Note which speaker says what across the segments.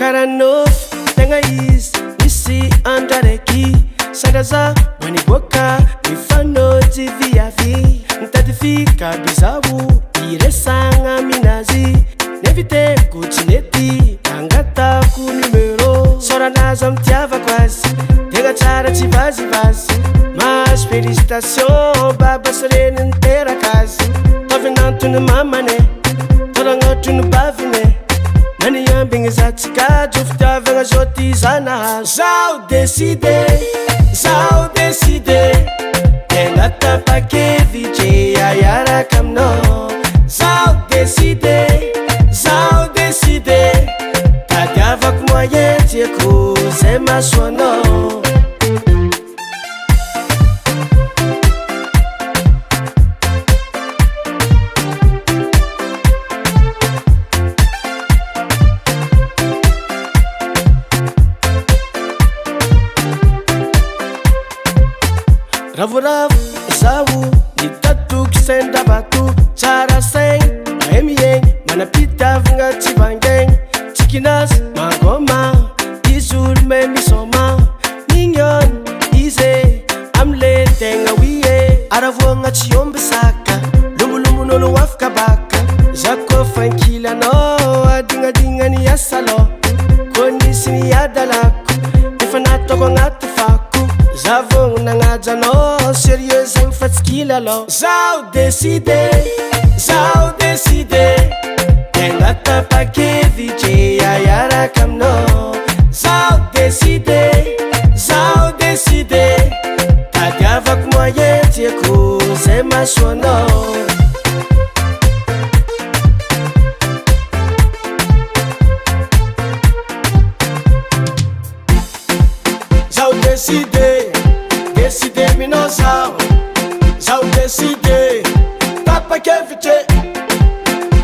Speaker 1: Karanov, Tangais, Missy Andareki, Sadaza, Waniboka, Mifano Tiviavi, Ntadifika Bizawu, Iresanga Minazi, Nevite Kuchineti, Angata Kunimero, Soranazam Tiava Quasi, Tegachara Tivazi Vazi, Mas Felicitação, Baba Serena inteira casa, Tovenanto no Mamane, Torangoto no Bavine. Nani yambing zatika jufta venga joti zana Zao decide Tenga tapake vije ayara kamno Zao decide Tadiava kumoye tieku sema sono Ravu, zawu, ni tatu kisenda batu Chara seng, maemiyeng, manapita vunga chivangeng Chikinas, magoma, izul me misoma Ninyon, ize, amle tenga wiye Aravu nga chiyombe saka, lumbu nolo wafka baka Zako fankila no, adinga ni yasalo Koni sini yadalako, ifanato kwa ngati faku Zavong nangaja no, sérieux en fatskila lo Zao decide Tenga tapake vije ayara kamno Zao decide Tadiava kumoye tieku sema sono Zao decide mi no zao decide Tapa que vite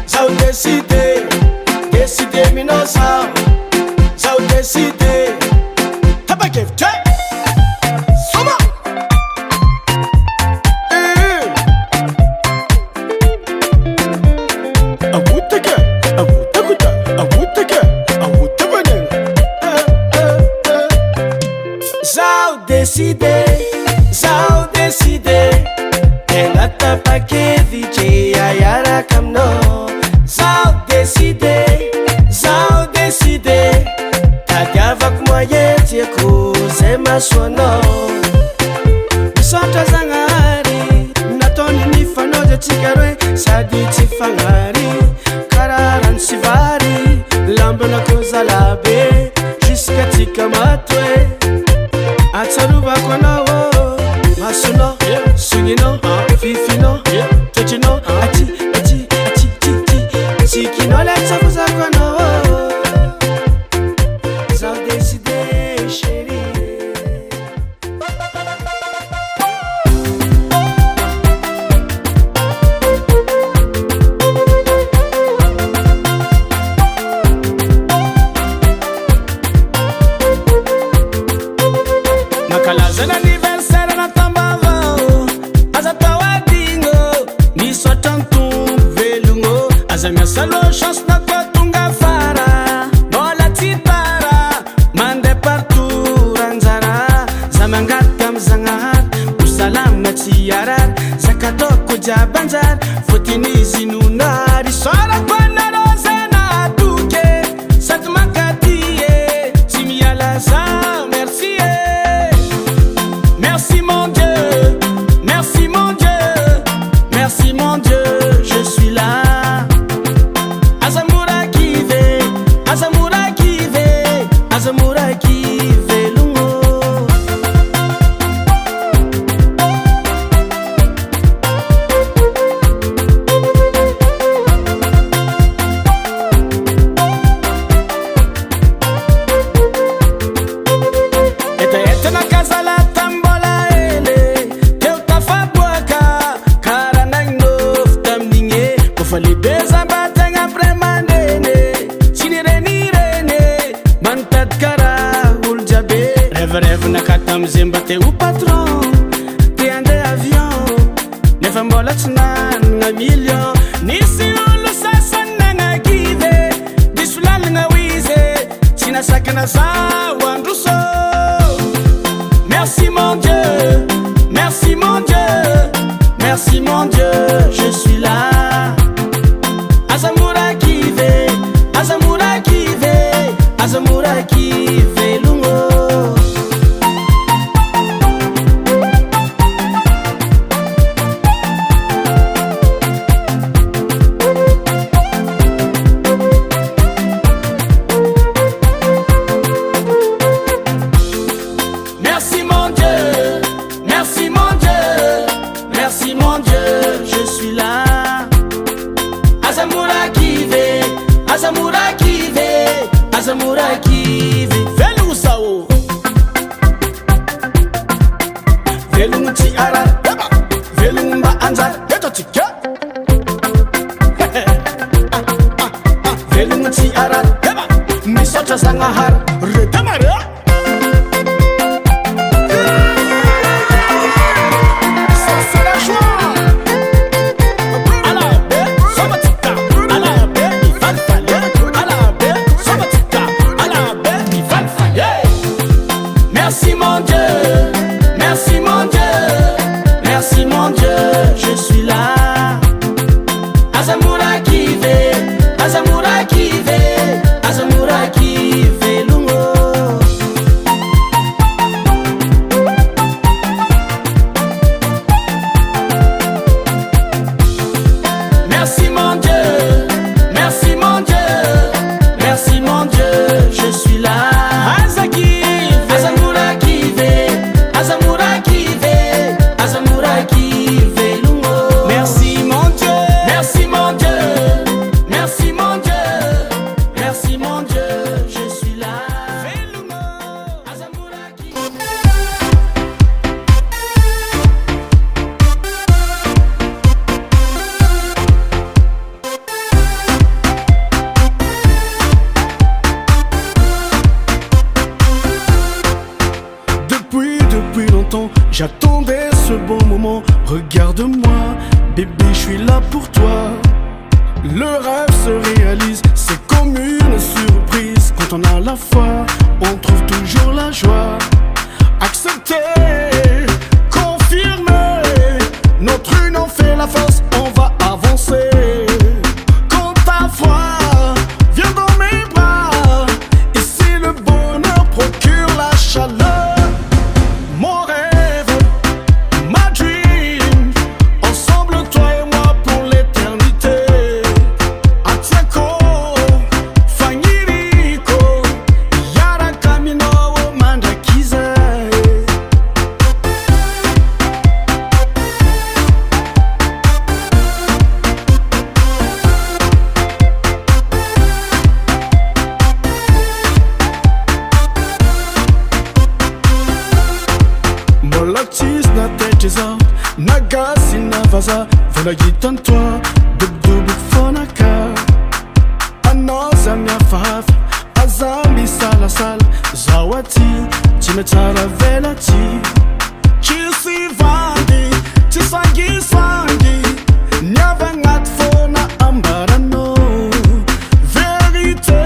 Speaker 1: Zao decide mi no zao decide Tapa que vite Soma Awuteke Zao decide Tenga tapa que vije ayara kamno Zao decide Tadiava kumoye tieku sema sono Misota zangari Natoni nifano de tigarwe Sadi tifangari Kararan sivari Lambo na koza labe Jusqu'à tika matwe Atsaruba kwa nawo Masuno, sungino, fifino, tochino, achi Chikino letsa kuza kwa nawo Zao decide, chérie Makalaza l'anniversaire na tambava Azatawa dingo Ni sotantum velungo Azamia salo chance na kwa tunga fara Bola titara Mande partout ranzara Zamangata mzangar Usalam na tiyarar Zakatoko jabanjar Fotini zinunari Sora kwa naroza na duke Satmakatiye Timiala za merci Merci mon Dieu, je suis là. Azamura kive lungo. Eta na casa la tambola ele, teu tafabuaka. Fali beza batanga premandene Sinireni Mantad kara uljabe Rêve na katam zembate o patron Te ande avion Nefa mbola tsunan nga million Nisi ulu sasan na nga kive Disulal nga wize Sina Merci mon Dieu, merci mon Dieu, merci mon Dieu, je suis là. Azamura kive, Azamura kive, Azamura kive lungo. Merci mon Dieu, merci mon Dieu, merci mon Dieu, je suis là. Azamura kive, Azamura kive, Azamura kive. Velu sao, velu muti ara, velu mba anza, eto tika. Velu muti ara, misocha sangahar, retamara. Merci mon Dieu, merci mon Dieu, merci mon Dieu, je suis là. Azamura kive, Azamura kive, Azamura kive lungo. Merci mon Dieu, merci mon Dieu, merci mon Dieu, je suis là. Depuis longtemps, j'attendais ce bon moment. Regarde-moi, bébé, je suis là pour toi. Le rêve se réalise, c'est comme une surprise. Quand on a la foi, on trouve toujours la joie. Accepter, confirmer, notre union fait la force, on va avancer. Quand ta foi vient dans mes bras, et si le bonheur procure la chaleur, mon rêve, ma dream, ensemble toi et moi pour l'éternité. Atiako, Fanyiriko, Yara Kamino, Mandakize. Molaktis na tejeza, Nagasi na vaza, Vonagitan toi, Dubu Fonaka. Anozamia faf, Azambi salasal, Zawati, Chimetara velati. Chisi vandi, Chisangi sangi, Nyavangat fona ambarano. Vérité,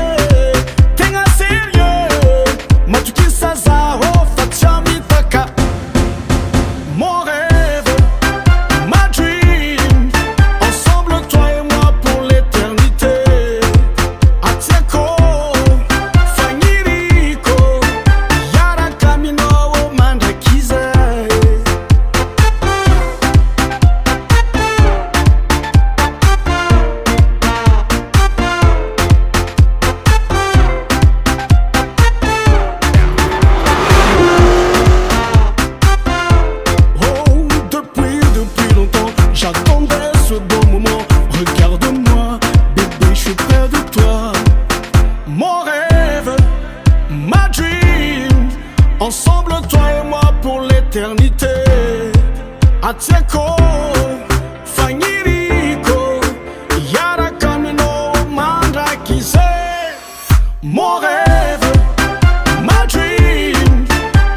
Speaker 1: tenga sérieux, Matukisa zao, Fatiami taka. Mon rêve, ma dream, ensemble toi et moi pour l'éternité. Atiako, Fanyiriko, Yara Kamino, Mandakize. Oh, depuis longtemps, j'attendais ce beau moment. Regarde-moi, bébé, je suis près de toi. Mon rêve, ma dream, ensemble toi et moi pour l'éternité. Atiako, Fanyiriko, Yara Kamino, Mandakize. Mon rêve, ma dream,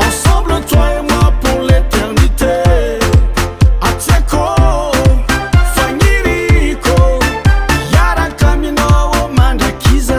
Speaker 1: ensemble toi et moi pour l'éternité. Atiako, Fanyiriko, Yara Kamino, Mandakize.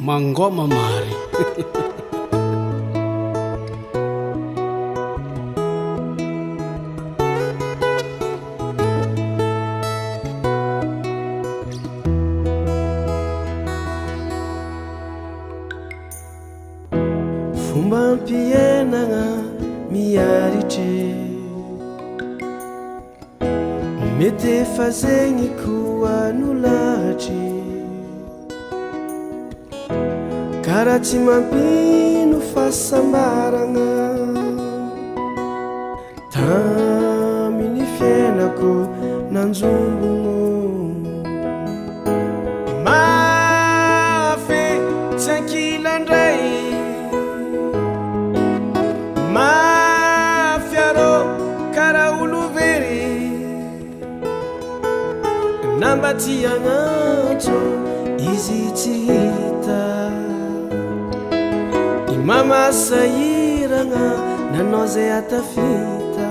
Speaker 1: mangoma mari. Fomba ampienagna miaritry, mety efa zegny koa no lahatry, karaha tsy mampino fahasambaragna tamin'ny fiainako nanjombogno. Mafy tsy ankilandray, mafyarô karaha olo very, namba ty agnantso izy tsy hita, i mama sahiragna nanao zay atafita.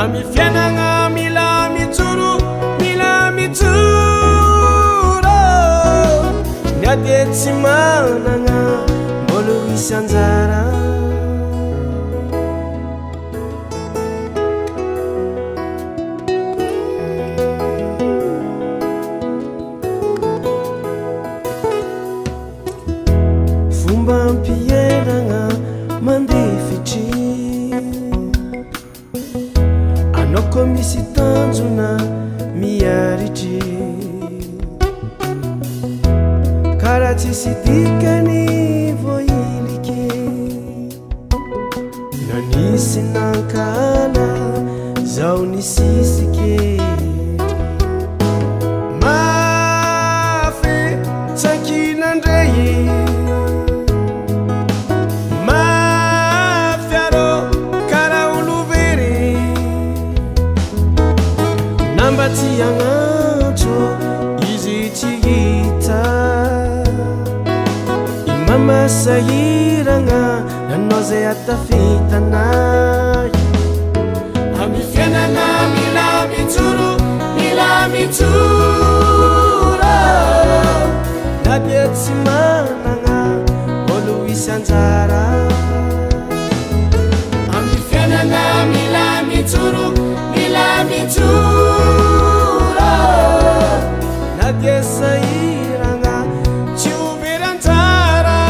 Speaker 1: Amy fiainagna mila mijoro, mila mijoro, niady tsy managna mbôla hisy anjara. Fomba ampienagna mandefitry, anao koa misy tanjona miaritry, karaha tsisy dikany voiliky, na nisy nankala zao nisisiky. Mafy tsy ankilandray, namba ty agnantso izy tsy hita, i mama sahiragna nanao zay atafitanay. Amy fiainagna mila mijoro, mila mijoro, na dia tsy managna olo hisy anjara. Amy fiainagna mila mijoro, mila mijoro, na dia sahiragna tsy ho very anjara.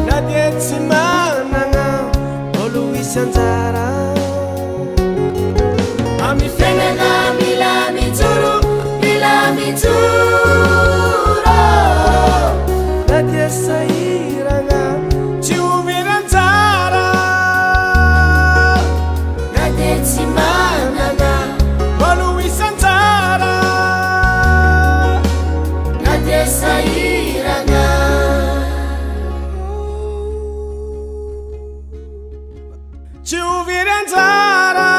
Speaker 1: Na dia tsy managna olo hisy anjara. Amy fiainagna mila mijoro, mila mijoro, na dia sahiragna tsy ho very anjara. Na dia tsy managna olo hisy anjara, na dia sahiragna tsy ho very anjara.